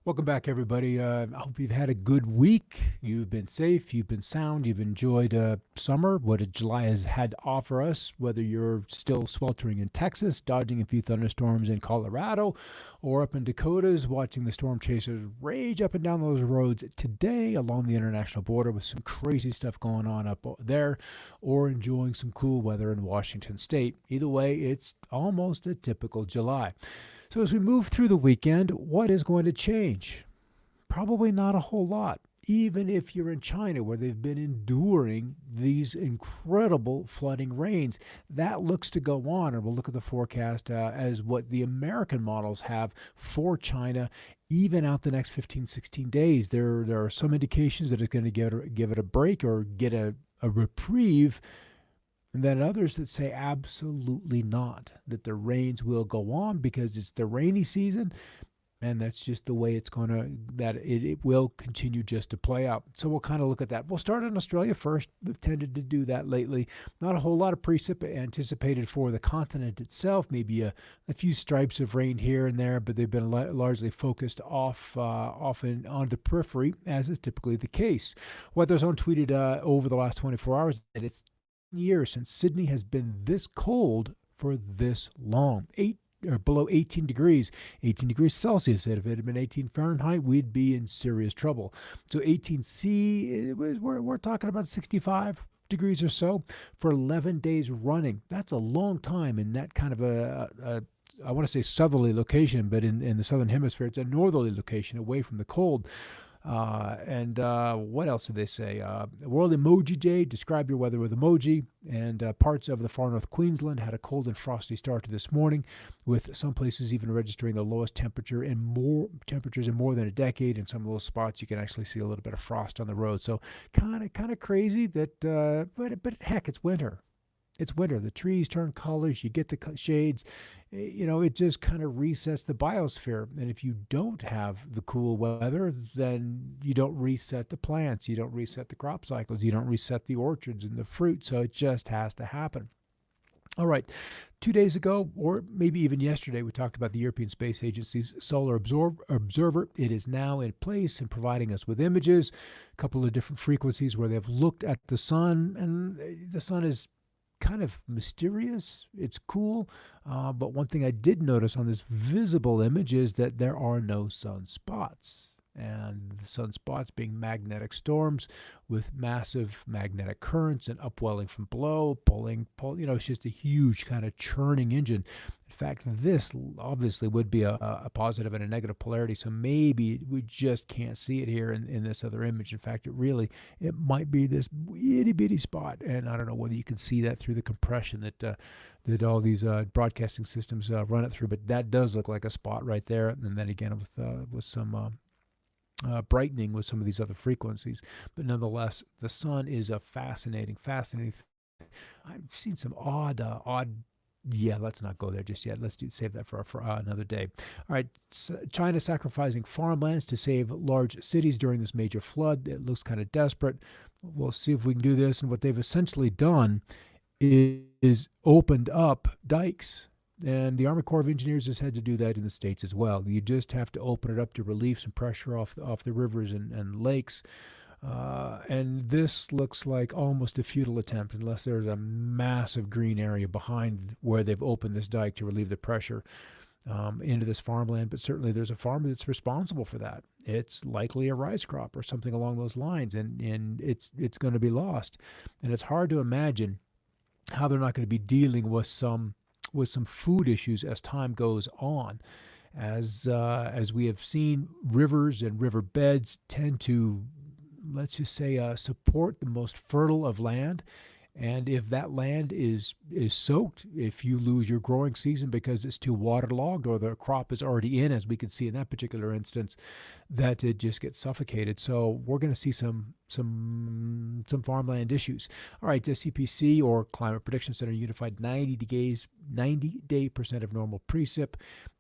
Welcome back, everybody. I hope you've had a good week. You've been safe, you've been sound, you've enjoyed summer, what July has had to offer us, whether you're still sweltering in Texas, dodging a few thunderstorms in Colorado, or up in Dakotas, watching the storm chasers rage up and down those roads today along the international border with some crazy stuff going on up there, or enjoying some cool weather in Washington State. Either way, it's almost a typical July. So, as we move through the weekend, what is going to change? Probably not a whole lot. Even if you're in China, where they've been enduring these incredible flooding rains, that looks to go on. And we'll look at the forecast as what the American models have for China, even out the next 15, 16 days. There are some indications that it's going to give it a break or get a reprieve, and then others that say absolutely not, that the rains will go on because it's the rainy season, and that's just the way it's going to, that it will continue just to play out. So we'll kind of look at that. We'll start in Australia first. We've tended to do that lately. Not a whole lot of precip anticipated for the continent itself, maybe a few stripes of rain here and there, but they've been largely focused often on the periphery, as is typically the case. Weather Zone tweeted over the last 24 hours that it's years since Sydney has been this cold for this long. Below 18 degrees, 18 degrees Celsius. If it had been 18 Fahrenheit, we'd be in serious trouble. So 18 C, we're talking about 65 degrees or so for 11 days running. That's a long time in that kind of I want to say southerly location, but in the southern hemisphere, it's a northerly location away from the cold. And what else did they say? World Emoji Day, describe your weather with emoji. And parts of the far north Queensland had a cold and frosty start to this morning, with some places even registering the lowest temperature in more temperatures in more than a decade. In some of those spots, you can actually see a little bit of frost on the road. So kind of crazy that, but heck, it's winter. It's winter. The trees turn colors. You get the shades. It just kind of resets the biosphere. And if you don't have the cool weather, then you don't reset the plants. You don't reset the crop cycles. You don't reset the orchards and the fruit. So it just has to happen. All right. 2 days ago, or maybe even yesterday, we talked about the European Space Agency's Solar Observer. It is now in place and providing us with images, a couple of different frequencies where they've looked at the sun, and the sun is kind of mysterious. It's cool. But one thing I did notice on this visible image is that there are no sunspots. And the sunspots being magnetic storms with massive magnetic currents and upwelling from below, pulling, it's just a huge kind of churning engine. In fact, this obviously would be a positive and a negative polarity, so maybe we just can't see it here in this other image. In fact, it might be this itty bitty spot, and I don't know whether you can see that through the compression that all these broadcasting systems run it through, but that does look like a spot right there. And then again, with some brightening with some of these other frequencies. But nonetheless, the sun is a fascinating I've seen some odd, yeah, let's not go there just yet. Save that for another day. All right, China sacrificing farmlands to save large cities during this major flood. It looks kind of desperate. We'll see if we can do this. And what they've essentially done is opened up dikes. And the Army Corps of Engineers has had to do that in the States as well. You just have to open it up to relieve some pressure off the rivers and lakes. And this looks like almost a futile attempt unless there's a massive green area behind where they've opened this dike to relieve the pressure into this farmland. But certainly there's a farmer that's responsible for that. It's likely a rice crop or something along those lines, and it's going to be lost. And it's hard to imagine how they're not going to be dealing with some food issues as time goes on, as we have seen, rivers and river beds tend to, let's just say, support the most fertile of land. And if that land is soaked, if you lose your growing season because it's too waterlogged or the crop is already in, as we could see in that particular instance, that it just gets suffocated. So we're going to see some farmland issues. All right, the CPC, or Climate Prediction Center, unified 90-day percent of normal precip,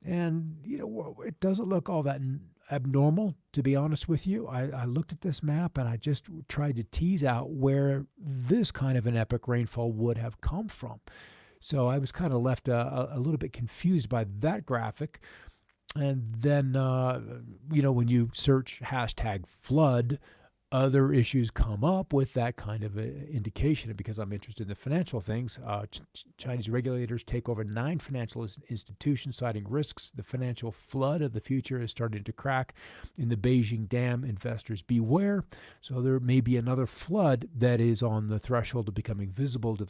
and it doesn't look all that abnormal, to be honest with you. I looked at this map and I just tried to tease out where this kind of an epic rainfall would have come from. So I was kind of left a little bit confused by that graphic. And then, when you search hashtag flood, other issues come up with that kind of indication. And because I'm interested in the financial things, Chinese regulators take over 9 financial institutions, citing risks. The financial flood of the future is starting to crack in the Beijing dam. Investors beware. So there may be another flood that is on the threshold of becoming visible to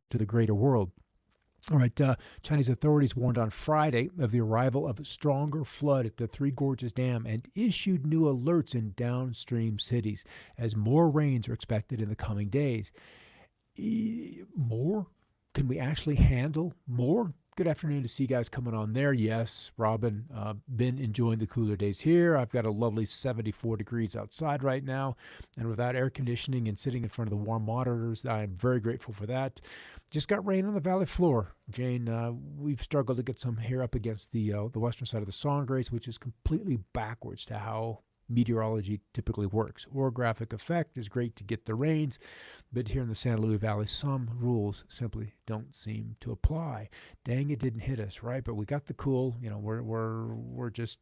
the greater world. All right, Chinese authorities warned on Friday of the arrival of a stronger flood at the Three Gorges Dam and issued new alerts in downstream cities as more rains are expected in the coming days. More? Can we actually handle more? Good afternoon to see you guys coming on there. Yes, Robin, been enjoying the cooler days here. I've got a lovely 74 degrees outside right now, and without air conditioning and sitting in front of the warm monitors, I'm very grateful for that. Just got rain on the valley floor, Jane. We've struggled to get some here up against the western side of the Sangres, which is completely backwards to how meteorology typically works. Orographic effect is great to get the rains, but here in the Santa Luis Valley, some rules simply don't seem to apply. Dang, it didn't hit us, right? But we got the cool. We're just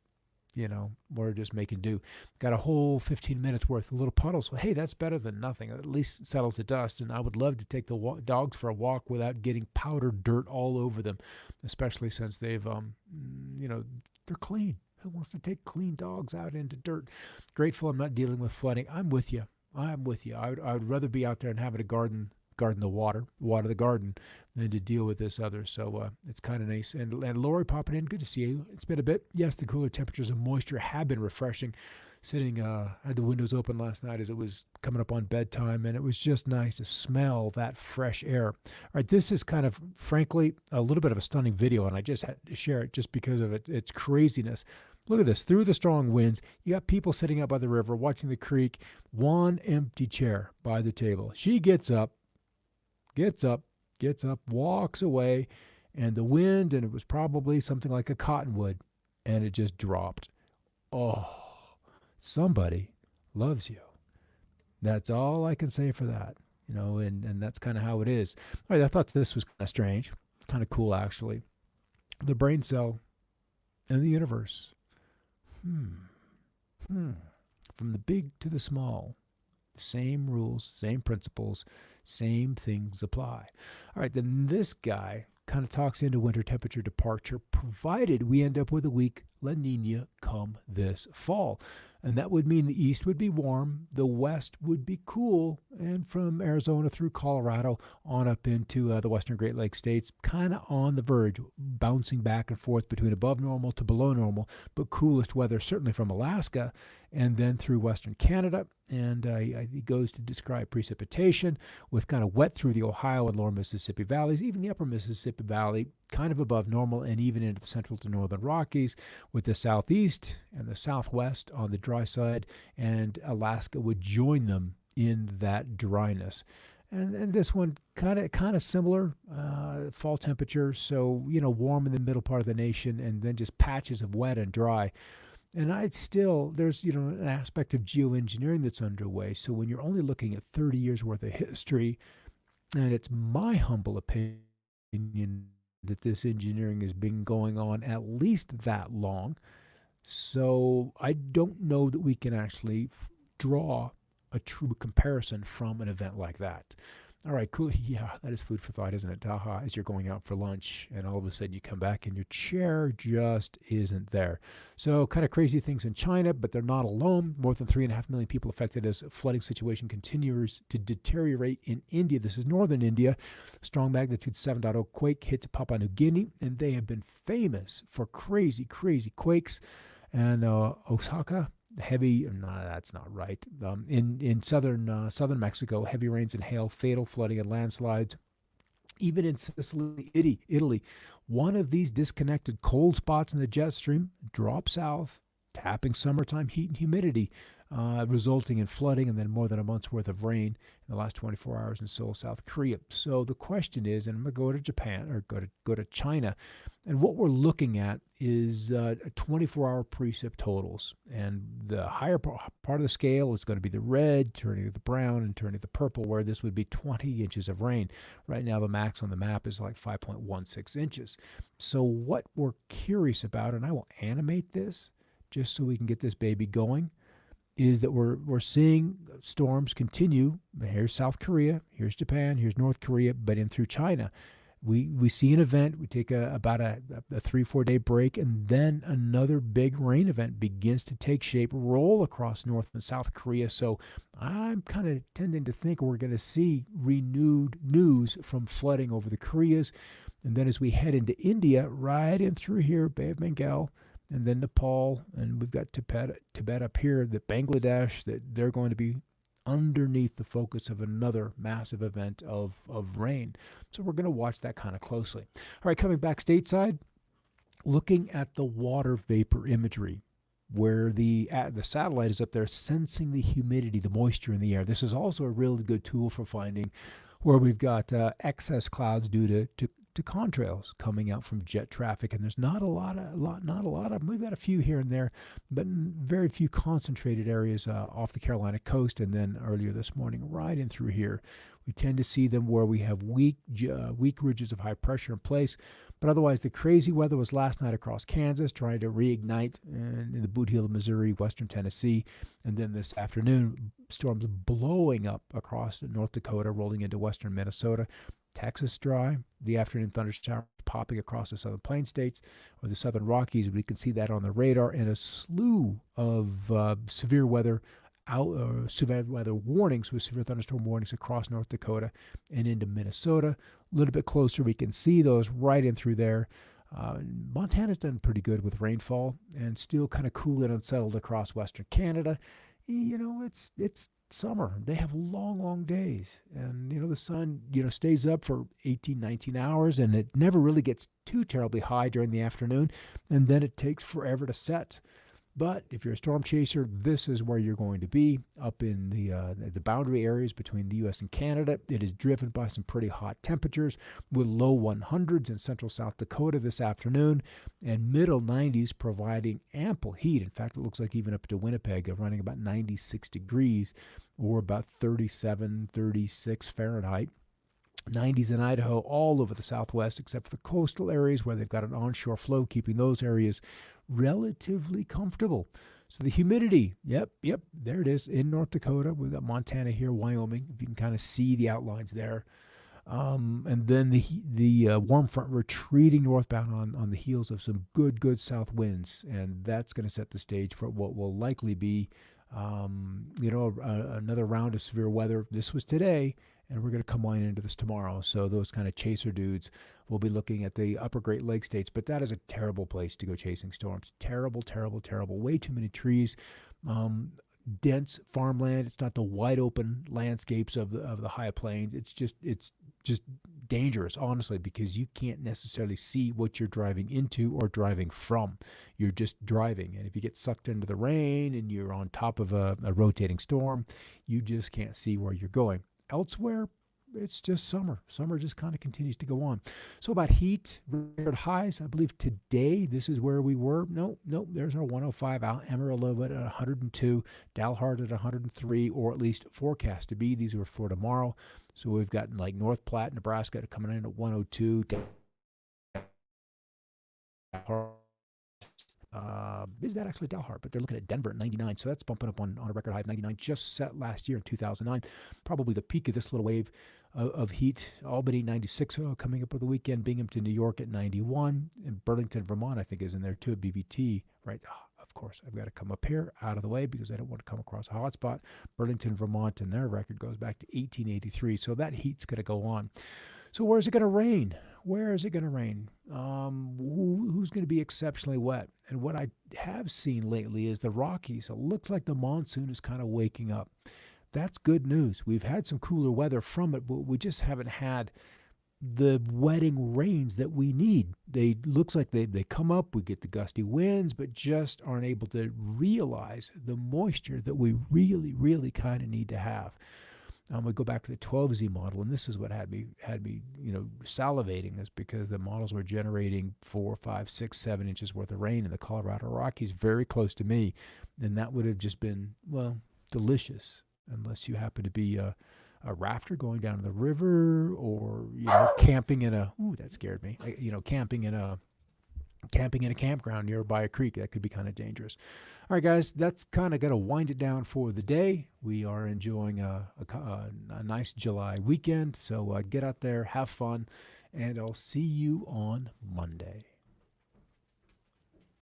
we're just making do. Got a whole 15 minutes worth of little puddles. Well, hey, that's better than nothing. At least settles the dust. And I would love to take the dogs for a walk without getting powdered dirt all over them, especially since they've, they're clean. Who wants to take clean dogs out into dirt? Grateful I'm not dealing with flooding. I'm with you. I would rather be out there and having a garden the water the garden, than to deal with this other. So it's kind of nice. And Lori popping in, good to see you. It's been a bit. Yes, the cooler temperatures and moisture have been refreshing. Sitting, I had the windows open last night as it was coming up on bedtime, and it was just nice to smell that fresh air. All right, this is kind of, frankly, a little bit of a stunning video, and I just had to share it just because of its craziness. Look at this. Through the strong winds, you got people sitting out by the river watching the creek, one empty chair by the table. She gets up, walks away, and the wind, and it was probably something like a cottonwood, and it just dropped. Oh, somebody loves you. That's all I can say for that, and that's kind of how it is. All right, I thought this was kind of strange, kind of cool, actually. The brain cell and the universe. From the big to the small, same rules, same principles, same things apply. All right, then this guy kind of talks into winter temperature departure, provided we end up with a weak La Nina come this fall. And that would mean the east would be warm, the west would be cool, and from Arizona through Colorado on up into the western Great Lakes states, kind of on the verge, bouncing back and forth between above normal to below normal, but coolest weather certainly from Alaska, and then through western Canada. And he goes to describe precipitation with kind of wet through the Ohio and lower Mississippi valleys, even the upper Mississippi Valley, kind of above normal, and even into the central to northern Rockies, with the southeast and the southwest on the dry side, and Alaska would join them in that dryness. And this one kind of similar, fall temperature, so warm in the middle part of the nation, and then just patches of wet and dry. And there's an aspect of geoengineering that's underway. So when you're only looking at 30 years worth of history, and it's my humble opinion that this engineering has been going on at least that long. So I don't know that we can actually draw a true comparison from an event like that. All right, cool. Yeah, that is food for thought, isn't it? Taha, as you're going out for lunch and all of a sudden you come back and your chair just isn't there. So kind of crazy things in China, but they're not alone. More than 3.5 million people affected as flooding situation continues to deteriorate in India. This is northern India. Strong magnitude 7.0 quake hit Papua New Guinea, and they have been famous for crazy, crazy quakes. And Osaka, heavy, no, that's not right. In southern Mexico, heavy rains and hail, fatal flooding and landslides. Even in Sicily, Italy, one of these disconnected cold spots in the jet stream dropped south tapping summertime heat and humidity, resulting in flooding and then more than a month's worth of rain in the last 24 hours in Seoul, South Korea. So the question is, and I'm going to go to Japan or go to China, and what we're looking at is 24-hour precip totals. And the higher part of the scale is going to be the red, turning to the brown, and turning to the purple, where this would be 20 inches of rain. Right now, the max on the map is like 5.16 inches. So what we're curious about, and I will animate this just so we can get this baby going, is that we're seeing storms continue. Here's South Korea, here's Japan, here's North Korea, but in through China. We see an event, we take about a 3-4 day break, and then another big rain event begins to take shape, roll across North and South Korea. So I'm kind of tending to think we're going to see renewed news from flooding over the Koreas. And then as we head into India, right in through here, Bay of Bengal, and then Nepal, and we've got Tibet up here, the Bangladesh, that they're going to be underneath the focus of another massive event of rain. So we're going to watch that kind of closely. All right, coming back stateside, looking at the water vapor imagery, where the satellite is up there sensing the humidity, the moisture in the air. This is also a really good tool for finding where we've got excess clouds due to contrails coming out from jet traffic, and there's not a lot of them. We've got a few here and there, but very few concentrated areas off the Carolina coast, and then earlier this morning right in through here. We tend to see them where we have weak ridges of high pressure in place, but otherwise the crazy weather was last night across Kansas, trying to reignite in the Boot Heel of Missouri, western Tennessee, and then this afternoon storms blowing up across North Dakota, rolling into western Minnesota. Texas dry, the afternoon thunderstorms popping across the southern plain states or the southern Rockies. We can see that on the radar, and a slew of severe weather warnings with severe thunderstorm warnings across North Dakota and into Minnesota. A little bit closer, we can see those right in through there. Montana's done pretty good with rainfall and still kind of cool and unsettled across western Canada. It's summer. They have long days, and the sun stays up for 18, 19 hours, and it never really gets too terribly high during the afternoon, and then it takes forever to set. But if you're a storm chaser, this is where you're going to be, up in the boundary areas between the U.S. and Canada. It is driven by some pretty hot temperatures, with low 100s in central South Dakota this afternoon, and middle 90s providing ample heat. In fact, it looks like even up to Winnipeg, running about 96 degrees, or about 37, 36 Fahrenheit. 90s in Idaho, all over the Southwest, except for the coastal areas where they've got an onshore flow, keeping those areas relatively comfortable. So the humidity, yep, there it is in North Dakota. We've got Montana here, Wyoming. You can kind of see the outlines there. And then the warm front retreating northbound on the heels of some good south winds, and that's going to set the stage for what will likely be another round of severe weather. This was today, and we're going to come on into this tomorrow. So those kind of chaser dudes will be looking at the upper Great Lakes states, but that is a terrible place to go chasing storms. Terrible. Way too many trees. Dense farmland. It's not the wide open landscapes of the high plains. It's just dangerous, honestly, because you can't necessarily see what you're driving into or driving from. You're just driving, and if you get sucked into the rain and you're on top of a rotating storm, you just can't see where you're going. Elsewhere, it's just summer. Summer just kind of continues to go on. So about heat, record highs, I believe today, this is where we were. Nope, there's our 105 out. Amarillo at 102, Dalhart at 103, or at least forecast to be. These are for tomorrow. So we've got like North Platte, Nebraska coming in at 102. Is that actually Dalhart? But they're looking at Denver at 99, so that's bumping up on a record high of 99, just set last year in 2009. Probably the peak of this little wave of heat. Albany 96 coming up with the weekend. Binghamton, New York at 91, and Burlington, Vermont, I think is in there too. BVT, right? Of course, I've got to come up here out of the way because I don't want to come across a hot spot. Burlington, Vermont, and their record goes back to 1883, so that heat's going to go on. So where's it going to rain? Where is it going to rain? Who's going to be exceptionally wet? And what I have seen lately is the Rockies. It looks like the monsoon is kind of waking up. That's good news. We've had some cooler weather from it, but we just haven't had the wetting rains that we need. They looks like they come up, we get the gusty winds, but just aren't able to realize the moisture that we really, really kind of need to have. We go back to the 12Z model, and this is what had me salivating, is because the models were generating 4, 5, 6, 7 inches worth of rain in the Colorado Rockies, very close to me, and that would have just been, well, delicious, unless you happen to be a rafter going down to the river, or camping in a that scared me. Camping in a campground nearby a creek. That could be kind of dangerous. All right, guys, that's kind of going to wind it down for the day. We are enjoying a nice July weekend, so get out there, have fun, and I'll see you on Monday.